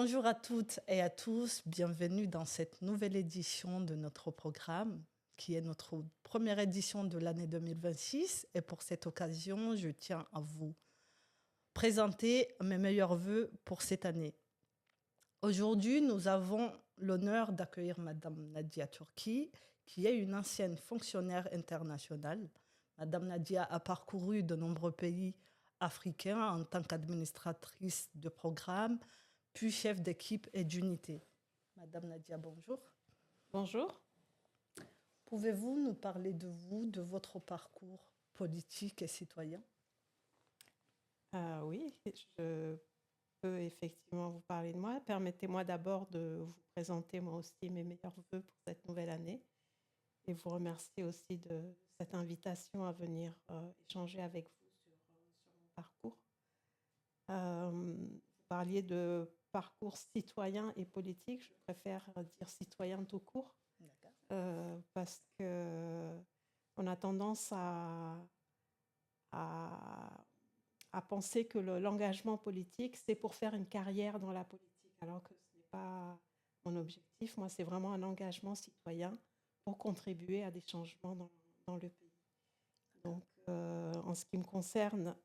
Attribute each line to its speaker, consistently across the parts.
Speaker 1: Bonjour à toutes et à tous, bienvenue dans cette nouvelle édition de notre programme, qui est notre première édition de l'année 2026. Et pour cette occasion, je tiens à vous présenter mes meilleurs vœux pour cette année. Aujourd'hui, nous avons l'honneur d'accueillir Madame Nadia Turki, qui est une ancienne fonctionnaire internationale. Madame Nadia a parcouru de nombreux pays africains en tant qu'administratrice de programme, puis chef d'équipe et d'unité. Madame Nadia, bonjour.
Speaker 2: Bonjour.
Speaker 1: Pouvez-vous nous parler de vous, de votre parcours politique et citoyen?
Speaker 2: Oui, je peux effectivement vous parler de moi. Permettez-moi d'abord de vous présenter moi aussi mes meilleurs vœux pour cette nouvelle année et vous remercier aussi de cette invitation à venir échanger avec vous sur mon parcours. Vous parliez de parcours citoyen et politique. Je préfère dire citoyen tout court parce qu'on a tendance à penser que l'engagement politique, c'est pour faire une carrière dans la politique, alors que ce n'est pas mon objectif. Moi, c'est vraiment un engagement citoyen pour contribuer à des changements dans le pays. Donc, en ce qui me concerne,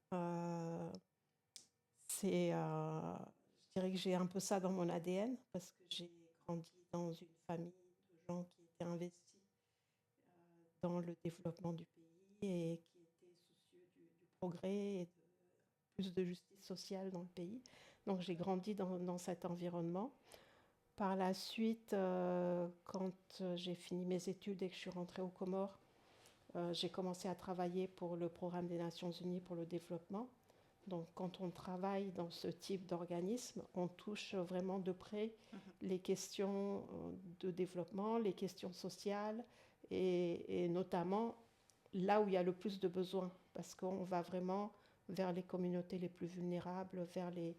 Speaker 2: je dirais que j'ai un peu ça dans mon ADN, parce que j'ai grandi dans une famille de gens qui étaient investis dans le développement du pays et qui étaient soucieux du progrès et plus de justice sociale dans le pays. Donc j'ai grandi dans cet environnement. Par la suite, quand j'ai fini mes études et que je suis rentrée aux Comores, j'ai commencé à travailler pour le programme des Nations Unies pour le développement. Donc quand on travaille dans ce type d'organisme, on touche vraiment de près les questions de développement, les questions sociales et notamment là où il y a le plus de besoins, parce qu'on va vraiment vers les communautés les plus vulnérables, vers les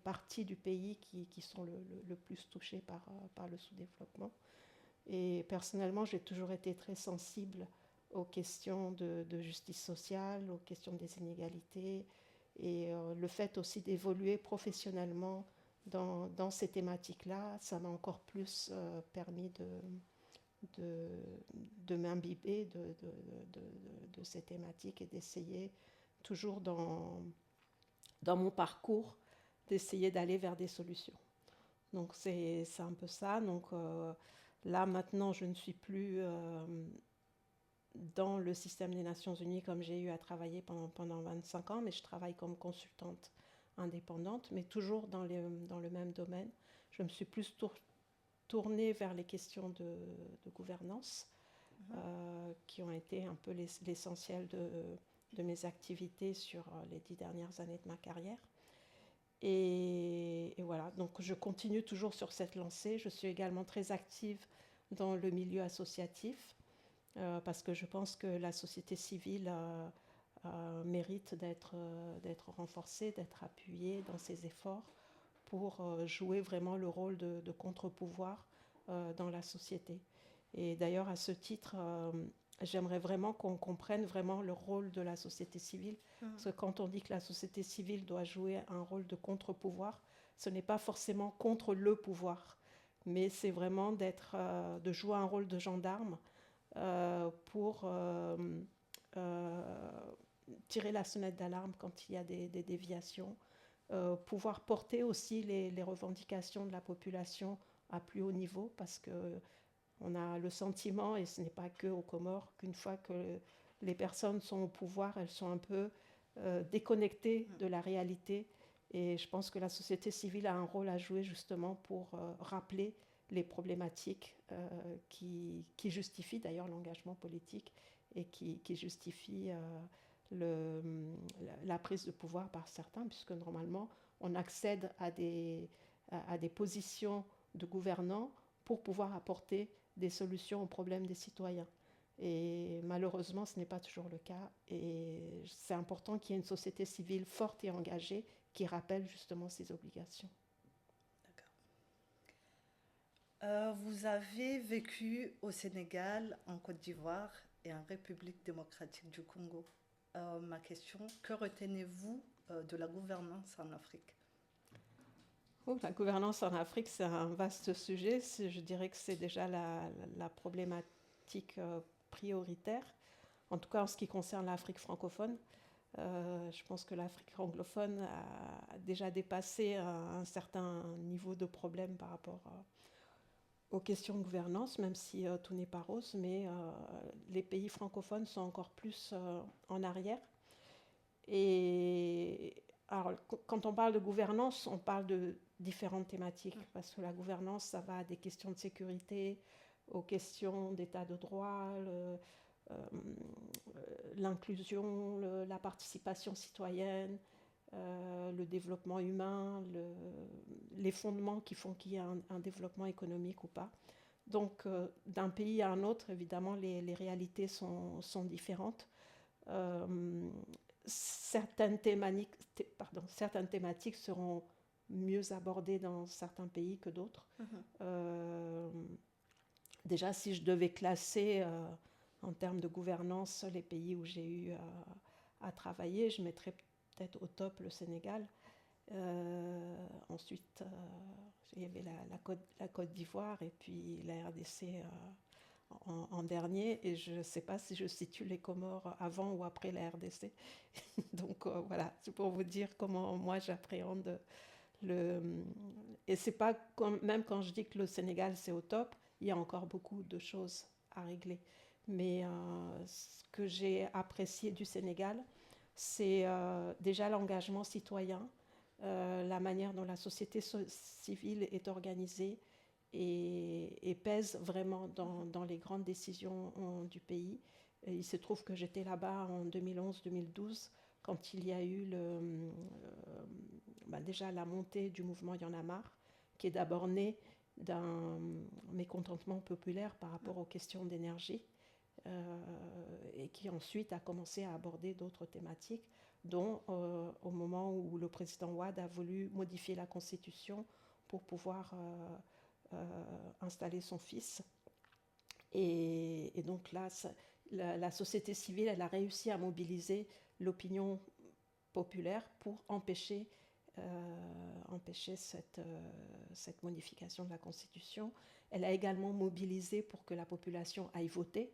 Speaker 2: parties du pays qui sont le plus touchées par le sous-développement. Et personnellement, j'ai toujours été très sensible aux questions de justice sociale, aux questions des inégalités, et le fait aussi d'évoluer professionnellement dans ces thématiques-là, ça m'a encore plus permis de m'imbiber de ces thématiques et d'essayer toujours dans mon parcours, d'essayer d'aller vers des solutions. Donc c'est un peu ça. Donc là maintenant, je ne suis plus dans le système des Nations Unies comme j'ai eu à travailler pendant 25 ans, mais je travaille comme consultante indépendante, mais toujours dans le même domaine. Je me suis plus tournée vers les questions de gouvernance, qui ont été un peu l'essentiel de mes activités sur les 10 dernières années de ma carrière. Et voilà, donc je continue toujours sur cette lancée. Je suis également très active dans le milieu associatif, parce que je pense que la société civile mérite d'être renforcée, d'être appuyée dans ses efforts pour jouer vraiment le rôle de contre-pouvoir dans la société. Et d'ailleurs, à ce titre, j'aimerais vraiment qu'on comprenne vraiment le rôle de la société civile. Parce que quand on dit que la société civile doit jouer un rôle de contre-pouvoir, ce n'est pas forcément contre le pouvoir, mais c'est vraiment de jouer un rôle de gendarme pour tirer la sonnette d'alarme quand il y a des déviations, pouvoir porter aussi les revendications de la population à plus haut niveau, parce qu'on a le sentiment, et ce n'est pas que aux Comores, qu'une fois que les personnes sont au pouvoir, elles sont un peu déconnectées de la réalité. Et je pense que la société civile a un rôle à jouer justement pour rappeler les problématiques qui justifient d'ailleurs l'engagement politique et qui justifient la prise de pouvoir par certains, puisque normalement on accède à des positions de gouvernants pour pouvoir apporter des solutions aux problèmes des citoyens. Et malheureusement, ce n'est pas toujours le cas. Et c'est important qu'il y ait une société civile forte et engagée qui rappelle justement ces obligations.
Speaker 1: D'accord. Vous avez vécu au Sénégal, en Côte d'Ivoire et en République démocratique du Congo. Ma question, que retenez-vous de la gouvernance en Afrique?
Speaker 2: Oh, la gouvernance en Afrique, c'est un vaste sujet. Je dirais que c'est déjà la problématique prioritaire, en tout cas en ce qui concerne l'Afrique francophone. Je pense que l'Afrique anglophone a déjà dépassé un certain niveau de problème par rapport aux questions de gouvernance, même si tout n'est pas rose, mais les pays francophones sont encore plus en arrière. Et alors, quand on parle de gouvernance, on parle de différentes thématiques, parce que la gouvernance, ça va des questions de sécurité, aux questions d'état de droit, l'inclusion, la participation citoyenne, le développement humain, les fondements qui font qu'il y a un développement économique ou pas. Donc, d'un pays à un autre, évidemment, les réalités sont différentes. Certaines thématiques seront mieux abordées dans certains pays que d'autres. Déjà, si je devais classer en termes de gouvernance les pays où j'ai eu à travailler, je mettrais peut-être au top le Sénégal. Ensuite, il y avait la Côte d'Ivoire et puis la RDC en dernier. Et je ne sais pas si je situe les Comores avant ou après la RDC. Donc voilà, c'est pour vous dire comment moi j'appréhende et c'est pas même quand je dis que le Sénégal c'est au top, il y a encore beaucoup de choses à régler. Mais ce que j'ai apprécié du Sénégal, c'est déjà l'engagement citoyen, la manière dont la société civile est organisée et pèse vraiment dans les grandes décisions du pays. Et il se trouve que j'étais là-bas en 2011-2012 quand il y a eu déjà la montée du mouvement Y en a marre, qui est d'abord né d'un mécontentement populaire par rapport aux questions d'énergie, et qui ensuite a commencé à aborder d'autres thématiques, dont au moment où le président Wade a voulu modifier la Constitution pour pouvoir installer son fils. Et donc là, la société civile, elle a réussi à mobiliser l'opinion populaire pour empêcher cette modification de la Constitution. Elle a également mobilisé pour que la population aille voter.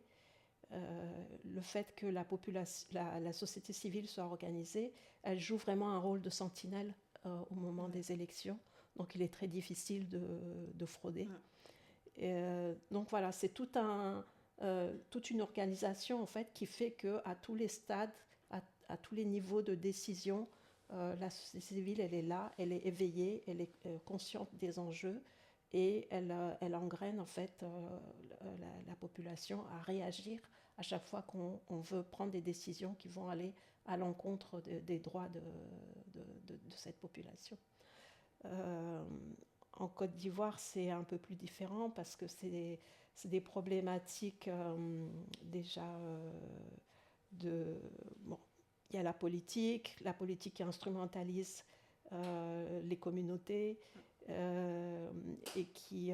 Speaker 2: Le fait que la société civile soit organisée, elle joue vraiment un rôle de sentinelle au moment des élections. Donc il est très difficile de frauder. Donc voilà, c'est toute une organisation en fait qui fait qu'à tous les stades, à tous les niveaux de décision, la société civile, elle est là, elle est éveillée, elle est consciente des enjeux et elle engraine en fait la population à réagir à chaque fois qu'on veut prendre des décisions qui vont aller à l'encontre des droits de cette population. En Côte d'Ivoire, c'est un peu plus différent parce que c'est des problématiques déjà bon, il y a la politique qui instrumentalise les communautés et qui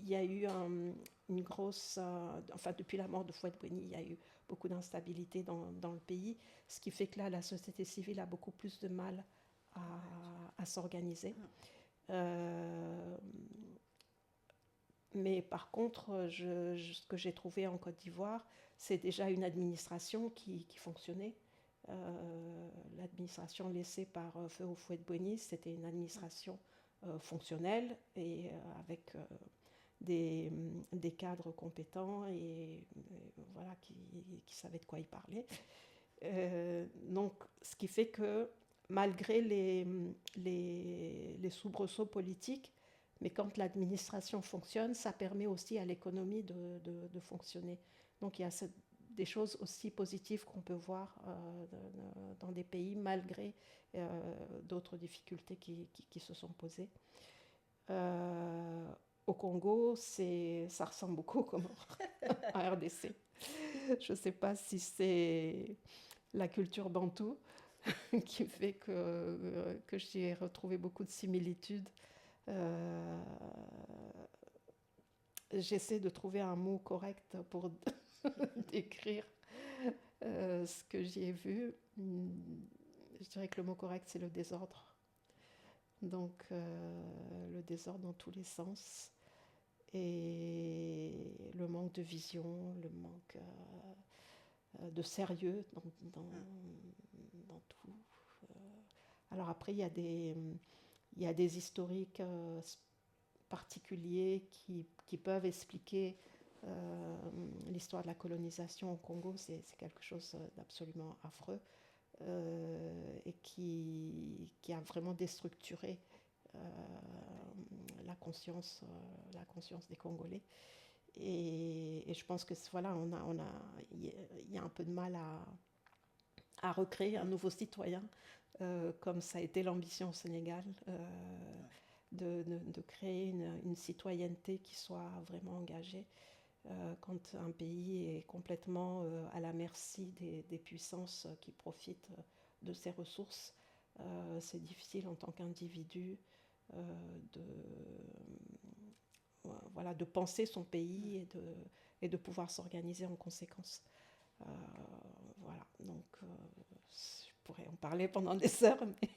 Speaker 2: il y a eu une grosse enfin depuis la mort de Fouad-Boigny, il y a eu beaucoup d'instabilité dans le pays, ce qui fait que là la société civile a beaucoup plus de mal à s'organiser. Mais par contre, ce que j'ai trouvé en Côte d'Ivoire, c'est déjà une administration qui fonctionnait. L'administration laissée par Feu Houphouët-Boigny, c'était une administration fonctionnelle et avec des cadres compétents et voilà, qui savaient de quoi ils parlaient. Donc, ce qui fait que malgré les soubresauts politiques, mais quand l'administration fonctionne, ça permet aussi à l'économie de fonctionner. Donc il y a des choses aussi positives qu'on peut voir dans des pays malgré d'autres difficultés qui se sont posées. Au Congo, ça ressemble beaucoup au Comores, à RDC. Je ne sais pas si c'est la culture bantoue qui fait que j'y ai retrouvé beaucoup de similitudes. J'essaie de trouver un mot correct pour décrire ce que j'y ai vu, je dirais que le mot correct, c'est le désordre. Donc, le désordre dans tous les sens et le manque de vision, le manque de sérieux dans tout. Alors après, il y a des historiques particuliers qui peuvent expliquer l'histoire de la colonisation au Congo. C'est quelque chose d'absolument affreux et qui a vraiment déstructuré la conscience des Congolais. Et je pense que voilà, il y a un peu de mal à recréer un nouveau citoyen, comme ça a été l'ambition au Sénégal, de créer une citoyenneté qui soit vraiment engagée. Quand un pays est complètement à la merci des puissances qui profitent de ses ressources, c'est difficile en tant qu'individu voilà, de penser son pays et de pouvoir s'organiser en conséquence. Voilà, donc je pourrais en parler pendant des heures. Mais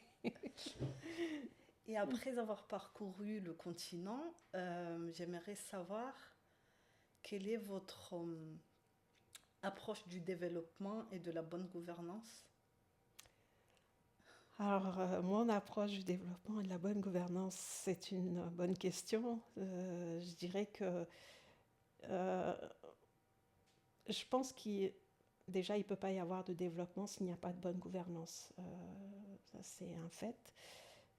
Speaker 1: Et après avoir parcouru le continent, j'aimerais savoir quelle est votre approche du développement et de la bonne gouvernance.
Speaker 2: Alors, mon approche du développement et de la bonne gouvernance, c'est une bonne question. Je dirais que je pense déjà, il ne peut pas y avoir de développement s'il n'y a pas de bonne gouvernance. Ça, c'est un fait.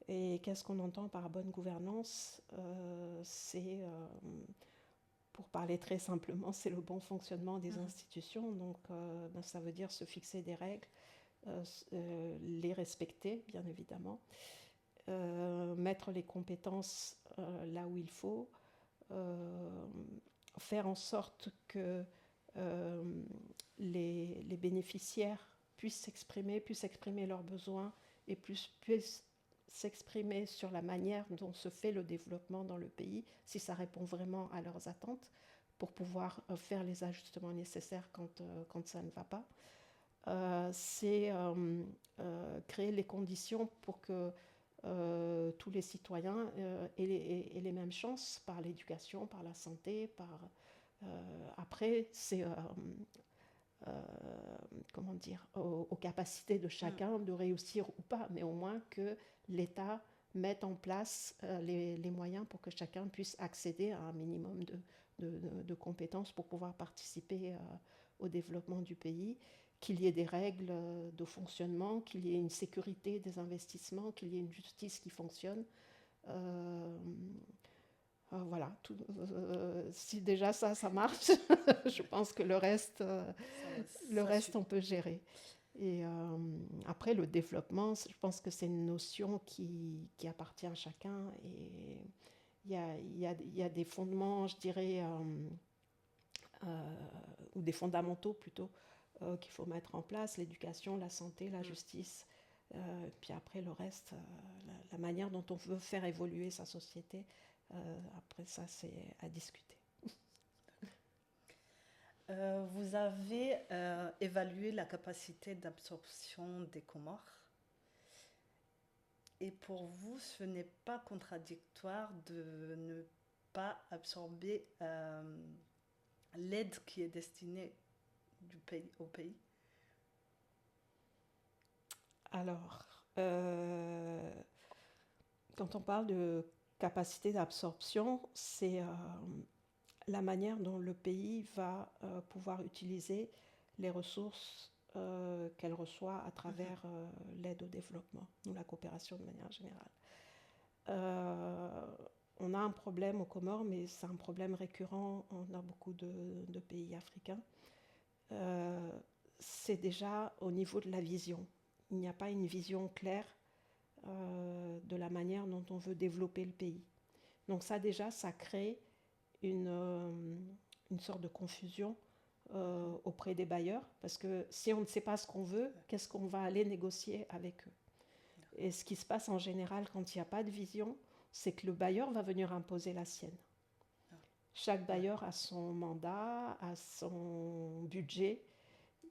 Speaker 2: Et qu'est-ce qu'on entend par bonne gouvernance? C'est, pour parler très simplement, c'est le bon fonctionnement des institutions. Donc, ça veut dire se fixer des règles, les respecter, bien évidemment, mettre les compétences là où il faut, faire en sorte que les bénéficiaires puissent exprimer leurs besoins et puissent s'exprimer sur la manière dont se fait le développement dans le pays, si ça répond vraiment à leurs attentes, pour pouvoir faire les ajustements nécessaires quand ça ne va pas. C'est créer les conditions pour que tous les citoyens aient les mêmes chances par l'éducation, par la santé, après, c'est comment dire, aux capacités de chacun de réussir ou pas, mais au moins que l'État mette en place les moyens pour que chacun puisse accéder à un minimum de compétences pour pouvoir participer au développement du pays, qu'il y ait des règles de fonctionnement, qu'il y ait une sécurité des investissements, qu'il y ait une justice qui fonctionne. Voilà, si déjà ça marche, je pense que le reste, on peut gérer. Et après, le développement, je pense que c'est une notion qui appartient à chacun. Et il y a des fondements, je dirais, ou des fondamentaux plutôt, qu'il faut mettre en place, l'éducation, la santé, la justice. Puis après, le reste, la manière dont on veut faire évoluer sa société, après ça, c'est à discuter.
Speaker 1: Vous avez évalué la capacité d'absorption des Comores. Et pour vous, ce n'est pas contradictoire de ne pas absorber l'aide qui est destinée au pays?
Speaker 2: Alors, quand on parle de capacité d'absorption, c'est la manière dont le pays va pouvoir utiliser les ressources qu'elle reçoit à travers l'aide au développement ou la coopération de manière générale. On a un problème aux Comores, mais c'est un problème récurrent dans beaucoup de pays africains. C'est déjà au niveau de la vision. Il n'y a pas une vision claire de la manière dont on veut développer le pays. Donc ça déjà, ça crée une sorte de confusion auprès des bailleurs, parce que si on ne sait pas ce qu'on veut, qu'est-ce qu'on va aller négocier avec eux? Et ce qui se passe en général quand il n'y a pas de vision, c'est que le bailleur va venir imposer la sienne. Chaque bailleur a son mandat, a son budget.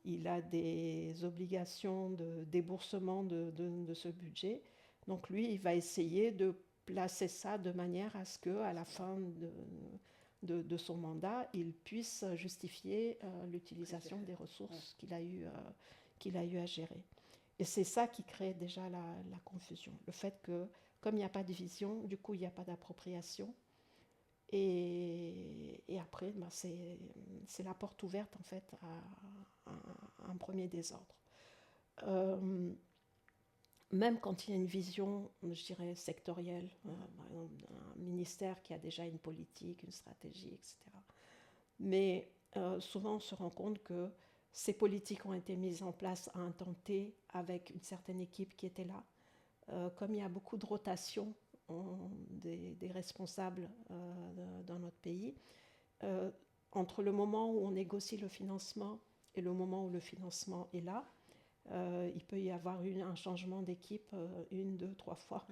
Speaker 2: il a des obligations de déboursement de ce budget. Donc lui, il va essayer de placer ça de manière à ce qu'à la fin de son mandat, il puisse justifier l'utilisation des ressources qu'il a eu à gérer. Et c'est ça qui crée déjà la confusion. Le fait que, comme il n'y a pas de vision, du coup, il n'y a pas d'appropriation. Et après, ben, c'est la porte ouverte, en fait, à un premier désordre. Même quand il y a une vision, je dirais, sectorielle, par exemple, un ministère qui a déjà une politique, une stratégie, etc. Mais souvent, on se rend compte que ces politiques ont été mises en place à un temps T avec une certaine équipe qui était là. Comme il y a beaucoup de rotation des responsables dans notre pays, entre le moment où on négocie le financement et le moment où le financement est là, il peut y avoir un changement d'équipe 1, 2, 3 fois.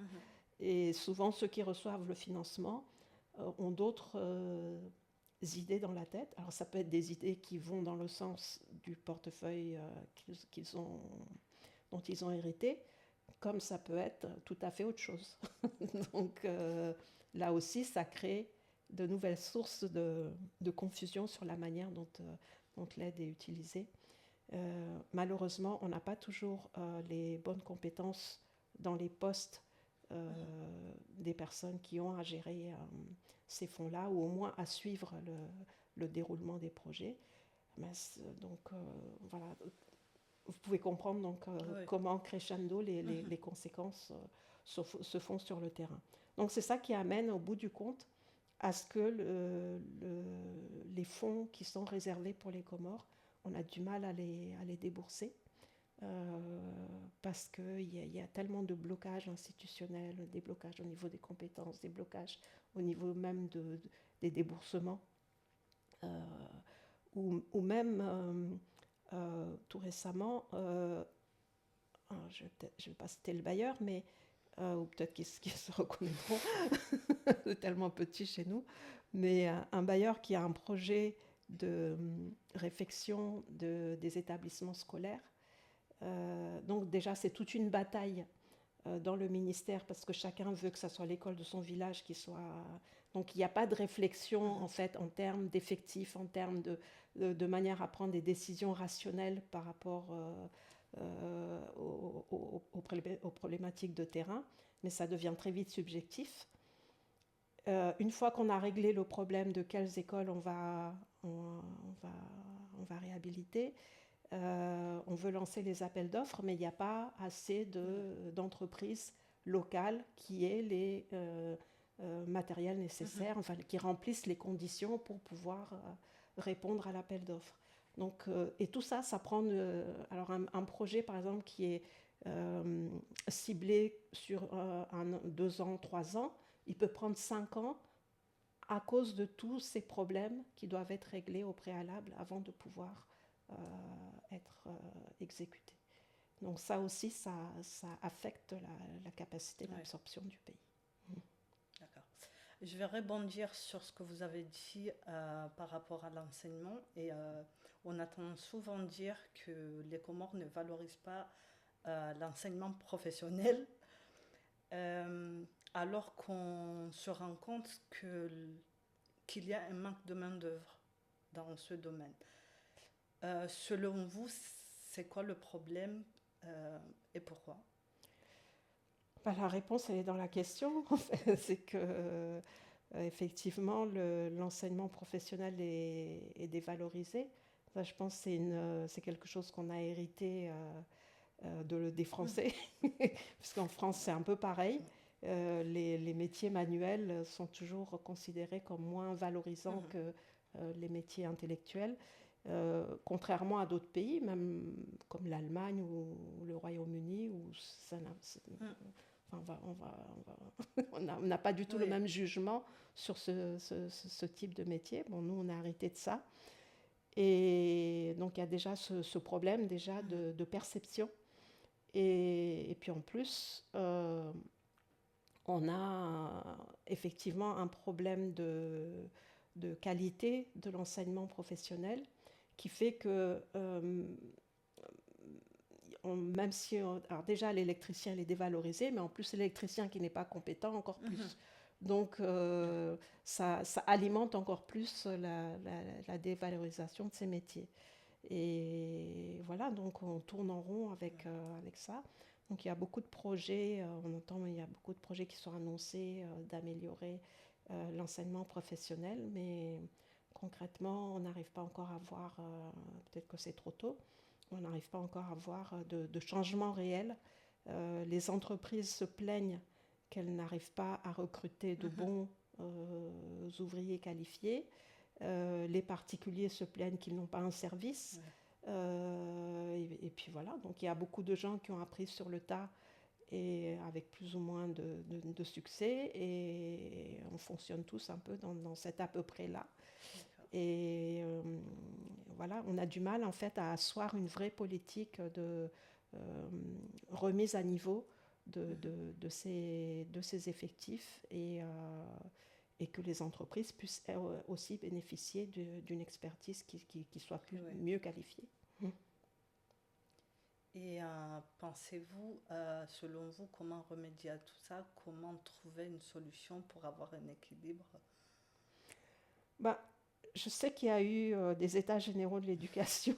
Speaker 2: Et souvent, ceux qui reçoivent le financement ont d'autres idées dans la tête. Alors, ça peut être des idées qui vont dans le sens du portefeuille dont ils ont hérité, comme ça peut être tout à fait autre chose. Donc, là aussi, ça crée de nouvelles sources de confusion sur la manière dont l'aide est utilisée. Malheureusement, on n'a pas toujours les bonnes compétences dans les postes des personnes qui ont à gérer ces fonds-là, ou au moins à suivre le déroulement des projets. Donc, voilà. Vous pouvez comprendre donc, comment crescendo les conséquences se font sur le terrain. Donc, c'est ça qui amène, au bout du compte, à ce que les fonds qui sont réservés pour les Comores, on a du mal à les débourser parce qu'il y a tellement de blocages institutionnels, des blocages au niveau des compétences, des blocages au niveau même des déboursements, ou même tout récemment, je ne vais pas citer le bailleur, mais ou peut-être qu'ils se reconnaîtront, c'est tellement petit chez nous, mais un bailleur qui a un projet de réfection des établissements scolaires. Donc déjà, c'est toute une bataille dans le ministère parce que chacun veut que ça soit l'école de son village qui soit... Donc il n'y a pas de réflexion en fait en termes d'effectifs, en termes de manière à prendre des décisions rationnelles par rapport aux problématiques de terrain, mais ça devient très vite subjectif. Une fois qu'on a réglé le problème de quelles écoles on va réhabiliter, on veut lancer les appels d'offres, mais il n'y a pas assez d'entreprises locales qui aient les matériels nécessaires, enfin, qui remplissent les conditions pour pouvoir répondre à l'appel d'offres. Donc, et tout ça, ça prend... alors, un projet, par exemple, qui est ciblé sur 2 ans, 3 ans, il peut prendre 5 ans à cause de tous ces problèmes qui doivent être réglés au préalable avant de pouvoir être exécuté. Donc ça aussi, ça affecte la capacité d'absorption du pays.
Speaker 1: D'accord. Je vais rebondir sur ce que vous avez dit par rapport à l'enseignement. Et on entend souvent dire que les Comores ne valorisent pas l'enseignement professionnel, alors qu'on se rend compte qu'il y a un manque de main-d'œuvre dans ce domaine. Selon vous, c'est quoi le problème et pourquoi?
Speaker 2: La réponse, elle est dans la question. C'est que, effectivement, l'enseignement professionnel est dévalorisé. Ça, je pense que c'est quelque chose qu'on a hérité des Français, puisqu'en France, c'est un peu pareil. Les métiers manuels sont toujours considérés comme moins valorisants que les métiers intellectuels. Contrairement à d'autres pays, même comme l'Allemagne ou le Royaume-Uni, où on n'a pas du tout le même jugement sur ce type de métier. Bon, nous, on a arrêté de ça. Et donc, il y a déjà ce problème déjà de perception. Et puis, en plus, on a effectivement un problème de qualité de l'enseignement professionnel qui fait que même si, alors déjà l'électricien il est dévalorisé, mais en plus l'électricien qui n'est pas compétent encore plus. Donc ça alimente encore plus la dévalorisation de ces métiers. Et voilà, donc on tourne en rond avec ça. Donc il y a beaucoup de projets, on entend, il y a beaucoup de projets qui sont annoncés d'améliorer l'enseignement professionnel, mais concrètement, on n'arrive pas encore à voir, peut-être que c'est trop tôt, on n'arrive pas encore à voir de changement réel. Les entreprises se plaignent qu'elles n'arrivent pas à recruter de bons ouvriers qualifiés. Les particuliers se plaignent qu'ils n'ont pas un service. Et puis voilà, donc il y a beaucoup de gens qui ont appris sur le tas et avec plus ou moins de succès, et on fonctionne tous un peu dans cet à peu près là. Et voilà, on a du mal en fait à asseoir une vraie politique de remise à niveau de ces effectifs, et que les entreprises puissent aussi bénéficier d'une expertise qui soit mieux qualifiée.
Speaker 1: Et pensez-vous, selon vous, comment remédier à tout ça? Comment trouver une solution pour avoir un équilibre?
Speaker 2: Je sais qu'il y a eu des états généraux de l'éducation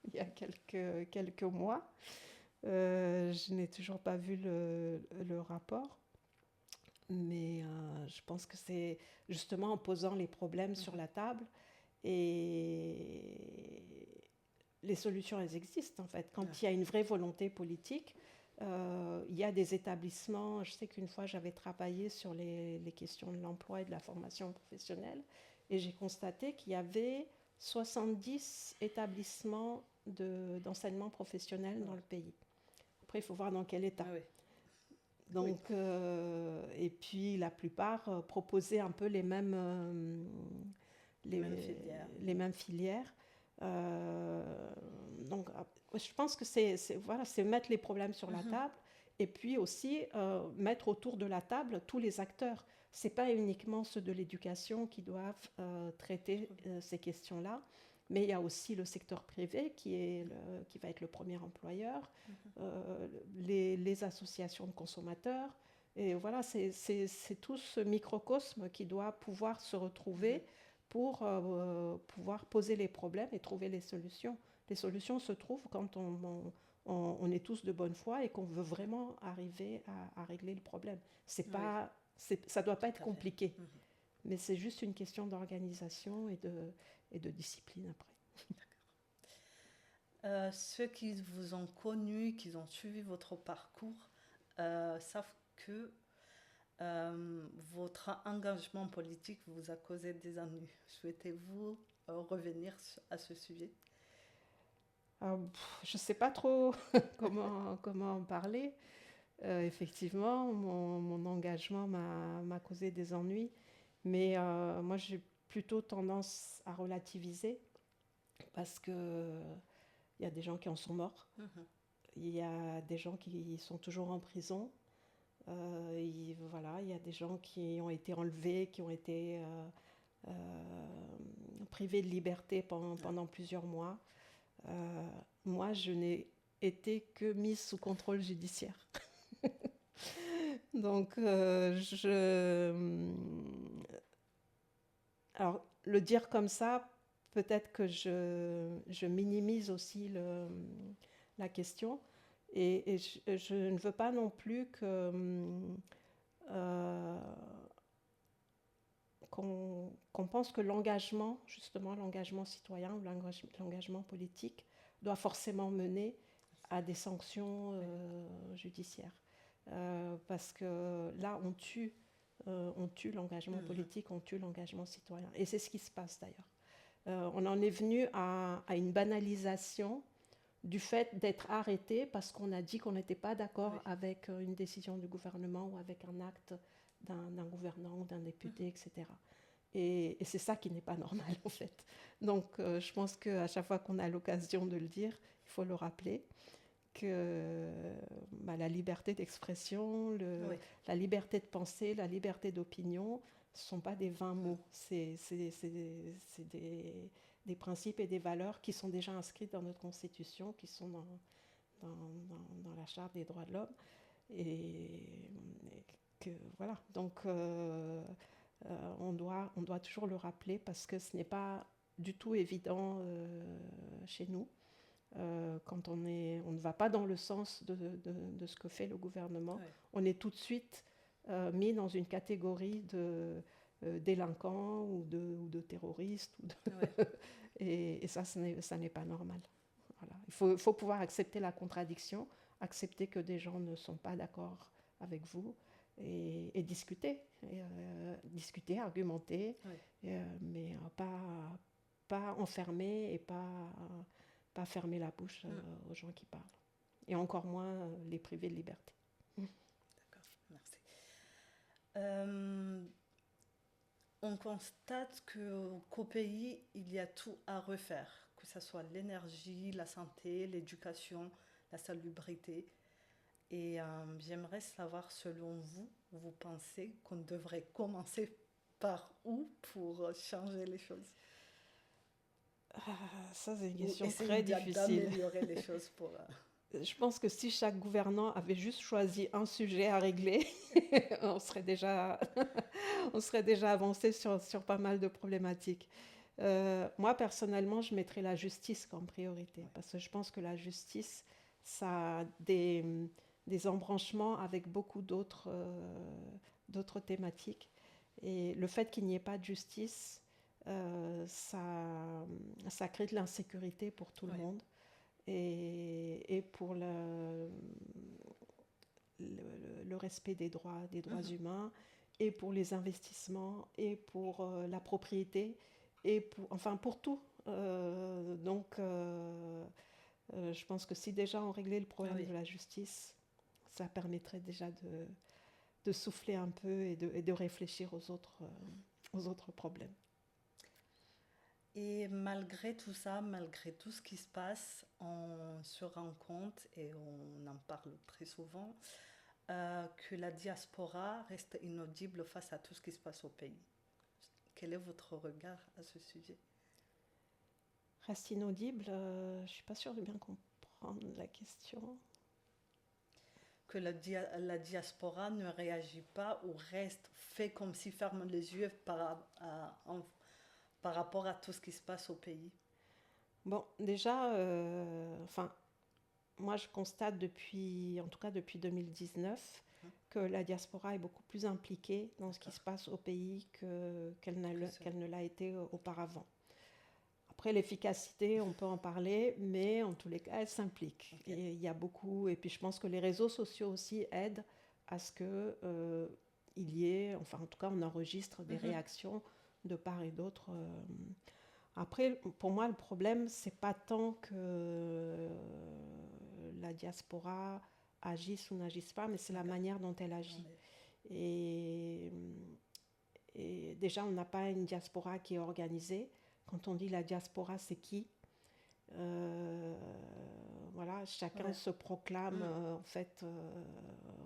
Speaker 2: il y a quelques mois. Je n'ai toujours pas vu le rapport. Mais je pense que c'est justement en posant les problèmes sur la table, et les solutions, elles existent en fait. Quand il y a une vraie volonté politique, il y a des établissements. Je sais qu'une fois, j'avais travaillé sur les questions de l'emploi et de la formation professionnelle, et j'ai constaté qu'il y avait 70 établissements d'enseignement professionnel dans le pays. Après, il faut voir dans quel état. Donc, et puis la plupart proposaient un peu les mêmes filières. Donc, je pense que c'est mettre les problèmes sur la table, et puis aussi mettre autour de la table tous les acteurs. C'est pas uniquement ceux de l'éducation qui doivent traiter ces questions-là, mais il y a aussi le secteur privé qui va être le premier employeur, les associations de consommateurs. Et voilà, c'est tout ce microcosme qui doit pouvoir se retrouver pour pouvoir poser les problèmes et trouver les solutions. Les solutions se trouvent quand on est tous de bonne foi et qu'on veut vraiment arriver à régler le problème. Ça ne doit pas être compliqué. Mais c'est juste une question d'organisation et de discipline après.
Speaker 1: Ceux qui vous ont connu, qui ont suivi votre parcours, savent que votre engagement politique vous a causé des ennuis. Souhaitez-vous revenir à ce sujet?
Speaker 2: Je ne sais pas trop comment en parler. Effectivement, mon engagement m'a causé des ennuis, mais moi j'ai plutôt tendance à relativiser, parce que il y a des gens qui en sont morts, il y a des gens qui sont toujours en prison, il y a des gens qui ont été enlevés, qui ont été privés de liberté pendant plusieurs mois. Moi, je n'ai été que mise sous contrôle judiciaire. Donc, alors, le dire comme ça, peut-être que je minimise aussi la question, et je ne veux pas non plus qu'on pense que l'engagement, justement l'engagement citoyen ou l'engagement politique, doit forcément mener à des sanctions judiciaires. Parce que là, on tue l'engagement politique, on tue l'engagement citoyen. Et c'est ce qui se passe d'ailleurs. On en est venu à une banalisation du fait d'être arrêté parce qu'on a dit qu'on n'était pas d'accord avec une décision du gouvernement ou avec un acte d'un gouvernant ou d'un député, etc. Et c'est ça qui n'est pas normal en fait. Donc je pense qu'à chaque fois qu'on a l'occasion de le dire, il faut le rappeler, que la liberté d'expression, la liberté de penser, la liberté d'opinion, ce ne sont pas des vains mots, c'est des principes et des valeurs qui sont déjà inscrits dans notre Constitution, qui sont dans la Charte des droits de l'homme. Et que, voilà, donc on doit toujours le rappeler parce que ce n'est pas du tout évident chez nous. Quand on ne va pas dans le sens de ce que fait le gouvernement,
Speaker 1: Ouais.
Speaker 2: on est tout de suite mis dans une catégorie de délinquants ou de terroristes.
Speaker 1: Ouais.
Speaker 2: Et ça n'est pas normal. Voilà. Il faut pouvoir accepter la contradiction, accepter que des gens ne sont pas d'accord avec vous et discuter, discuter, argumenter,
Speaker 1: Ouais.
Speaker 2: mais pas enfermer et pas fermer la bouche aux gens qui parlent. Et encore moins les priver de liberté.
Speaker 1: D'accord, merci. Euh, on constate qu'au pays, il y a tout à refaire, que ce soit l'énergie, la santé, l'éducation, la salubrité. Et j'aimerais savoir, selon vous, vous pensez qu'on devrait commencer par où pour changer les choses?
Speaker 2: Ça, c'est une
Speaker 1: Ou
Speaker 2: question
Speaker 1: essayer
Speaker 2: très difficile.
Speaker 1: d'améliorer les choses pour...
Speaker 2: Je pense que si chaque gouvernant avait juste choisi un sujet à régler, on serait déjà avancé sur pas mal de problématiques. Moi, personnellement, je mettrais la justice comme priorité, parce que je pense que la justice, ça a des embranchements avec beaucoup d'autres thématiques. Et le fait qu'il n'y ait pas de justice, ça crée de l'insécurité pour tout le monde et pour le respect des droits humains, et pour les investissements, et pour la propriété, et pour tout. Donc, je pense que si déjà on réglait le problème de la justice, ça permettrait déjà de souffler un peu et de réfléchir aux autres problèmes.
Speaker 1: Et malgré tout ça, malgré tout ce qui se passe, on se rend compte, et on en parle très souvent, que la diaspora reste inaudible face à tout ce qui se passe au pays. Quel est votre regard à ce sujet?
Speaker 2: Reste inaudible, je ne suis pas sûre de bien comprendre la question.
Speaker 1: Que la diaspora ne réagit pas ou reste, fait comme si ferme les yeux par rapport à tout ce qui se passe au pays?
Speaker 2: Bon, déjà, moi je constate en tout cas depuis 2019, que la diaspora est beaucoup plus impliquée dans ce qui se passe au pays qu'elle ne l'a été auparavant. Après, l'efficacité, on peut en parler, mais en tous les cas, elle s'implique. Okay. Et il y a beaucoup, et puis je pense que les réseaux sociaux aussi aident à ce que il y ait, enfin en tout cas, on enregistre des réactions de part et d'autre. Après, pour moi, le problème, c'est pas tant que la diaspora agisse ou n'agisse pas, mais c'est la manière dont elle agit. Et déjà, on n'a pas une diaspora qui est organisée. Quand on dit la diaspora, c'est qui ? Voilà, chacun se proclame en fait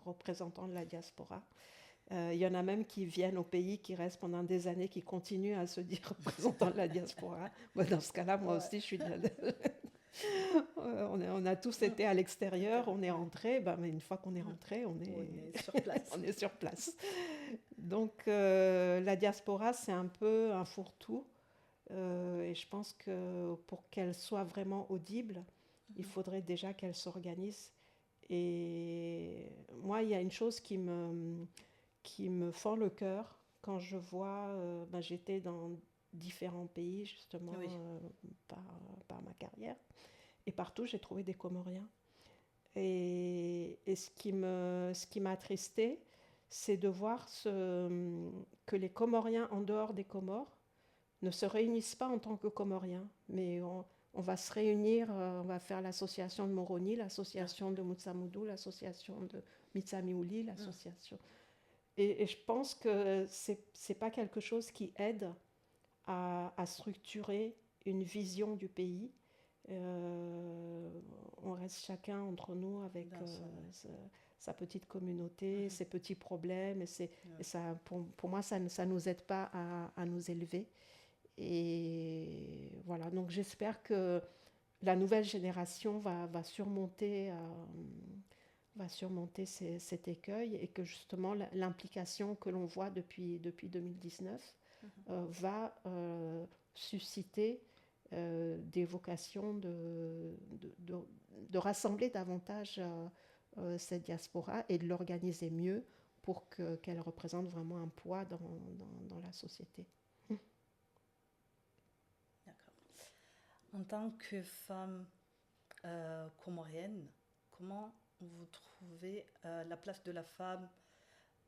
Speaker 2: représentant de la diaspora. Il y en a même qui viennent au pays, qui restent pendant des années, qui continuent à se dire représentant de la diaspora. Bon, dans ce cas-là, moi aussi, je suis on a tous été à l'extérieur, on est rentrés, mais une fois qu'on est rentré, on est
Speaker 1: sur place.
Speaker 2: On est sur place. Donc la diaspora, c'est un peu un fourre-tout. Et je pense que pour qu'elle soit vraiment audible, il faudrait déjà qu'elle s'organise. Et moi, il y a une chose qui me fend le cœur quand je vois, j'étais dans différents pays justement par ma carrière, et partout j'ai trouvé des Comoriens. Et ce qui m'a attristée, c'est de voir que les Comoriens en dehors des Comores ne se réunissent pas en tant que Comoriens, mais on va se réunir, on va faire l'association de Moroni, l'association de Mutsamoudou, l'association de Mitsamiouli, l'association... Et je pense que c'est pas quelque chose qui aide à structurer une vision du pays. On reste chacun entre nous avec sa petite communauté, ses petits problèmes, et ça, pour moi, ça ne nous aide pas à nous élever. Et voilà, donc j'espère que la nouvelle génération va surmonter cet écueil et que justement l'implication que l'on voit depuis 2019 va susciter des vocations de rassembler davantage cette diaspora et de l'organiser mieux pour qu'elle représente vraiment un poids dans la société.
Speaker 1: D'accord. En tant que femme comorienne, comment vous trouvez la place de la femme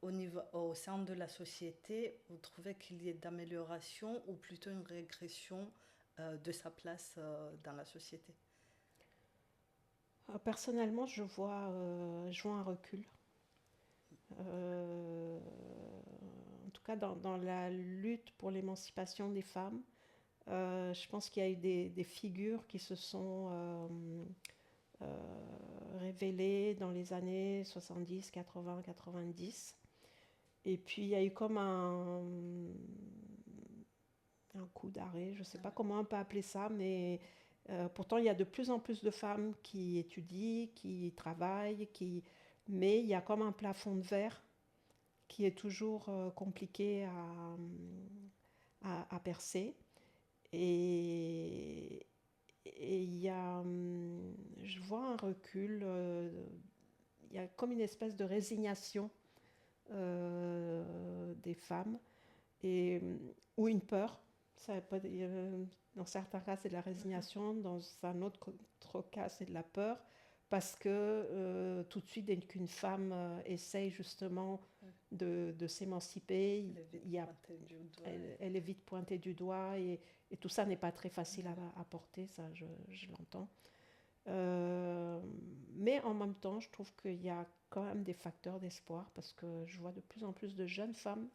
Speaker 1: au sein de la société? Vous trouvez qu'il y ait d'amélioration ou plutôt une régression de sa place dans la société?
Speaker 2: Personnellement, je vois un recul. En tout cas, dans la lutte pour l'émancipation des femmes, je pense qu'il y a eu des figures qui se sont révélées dans les années 70, 80, 90. Et puis, il y a eu comme un coup d'arrêt, je ne sais pas comment on peut appeler ça, mais pourtant, il y a de plus en plus de femmes qui étudient, qui travaillent, mais il y a comme un plafond de verre qui est toujours compliqué à percer. Et il y a, je vois un recul, il y a comme une espèce de résignation des femmes, ou une peur. Dans certains cas, c'est de la résignation, dans un autre cas, c'est de la peur, parce que tout de suite, dès qu'une femme essaye justement de s'émanciper, elle est vite pointée du doigt, et tout ça n'est pas très facile à porter, ça je l'entends. Mais en même temps, je trouve qu'il y a quand même des facteurs d'espoir, parce que je vois de plus en plus de jeunes femmes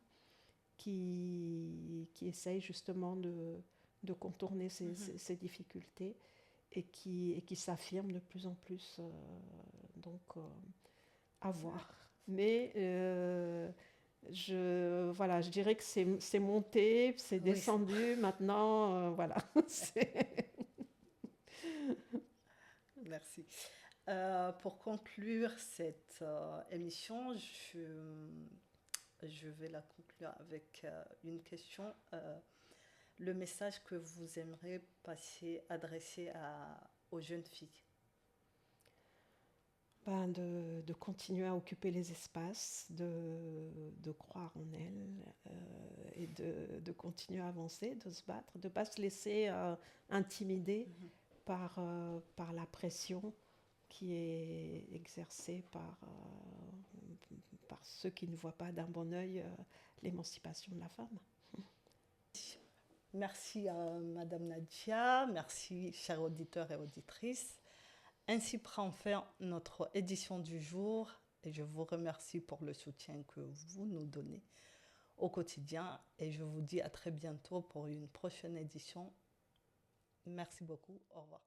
Speaker 2: qui essayent justement de contourner ces difficultés et qui s'affirment de plus en plus. Donc, à voir. Mais je dirais que c'est monté, c'est descendu. Oui. Maintenant, voilà.
Speaker 1: Merci. Pour conclure cette émission, je vais la conclure avec une question. Le message que vous aimeriez adresser aux jeunes filles?
Speaker 2: De continuer à occuper les espaces, de croire en elles, et de continuer à avancer, de se battre, de ne pas se laisser intimider par la pression qui est exercée par ceux qui ne voient pas d'un bon œil l'émancipation de la femme.
Speaker 1: Merci à Madame Nadia, merci chers auditeurs et auditrices. Ainsi prend fin notre édition du jour et je vous remercie pour le soutien que vous nous donnez au quotidien et je vous dis à très bientôt pour une prochaine édition. Merci beaucoup, au revoir.